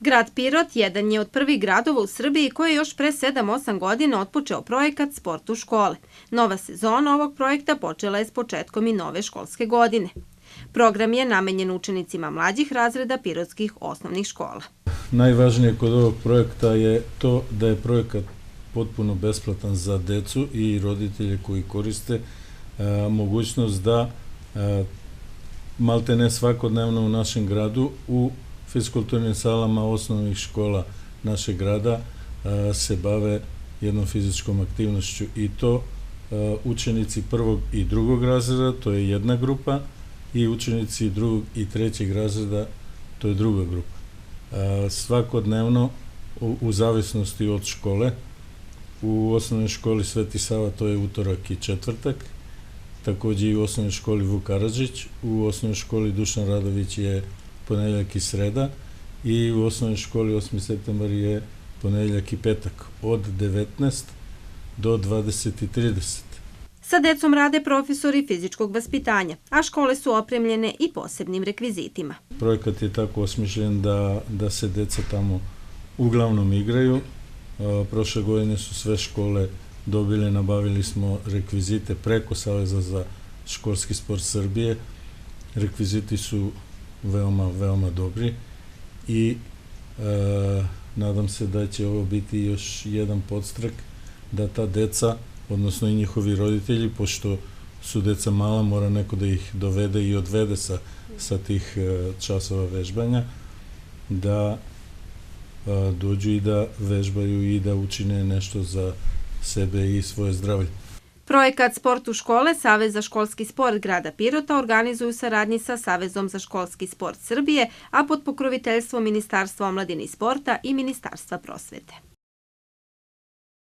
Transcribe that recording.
Grad Pirot jedan je od prvih gradova u Srbiji koji je još pre 7-8 godina otpočeo projekat Sport u škole. Nova sezona ovog projekta počela je s početkom i nove školske godine. Program je namenjen učenicima mlađih razreda pirotskih osnovnih škola. Najvažnije kod ovog projekta je to da je projekat potpuno besplatan za decu i roditelje koji koriste mogućnost da maltene svakodnevno u našem gradu u fiskulturnim salama osnovnih škola našeg grada se bave jednom fizičkom aktivnošću i to učenici prvog i drugog razreda, to je jedna grupa, i učenici drugog i trećeg razreda, to je druga grupa. Svakodnevno, u zavisnosti od škole, u osnovnoj školi Sveti Sava to je utorak i četvrtak, takođe i u osnovnoj školi Vuk Karadžić, u osnovnoj školi Dušan Radović je ponedeljak i sreda i u osnovnoj školi 8. septembar je ponedeljak i petak od 19 do 20:30. Sa decom rade profesori fizičkog vaspitanja, a škole su opremljene i posebnim rekvizitima. Projekat je tako osmišljen da se deca tamo uglavnom igraju. Prošle godine su sve škole dobile, nabavili smo rekvizite preko Saveza za školski sport Srbije. Rekviziti su veoma dobri i nadam se da će ovo biti još jedan podstrek da ta deca, odnosno i njihovi roditelji, pošto su deca mala, mora neko da ih dovede i odvede sa tih časova vežbanja, da dođu i da vežbaju i da učine nešto za sebe i svoje zdravlje. Projekat Sport u škole Savez za školski sport grada Pirota organizuju saradnji sa Savezom za školski sport Srbije, a pod pokroviteljstvom Ministarstva omladine i sporta i Ministarstva prosvete.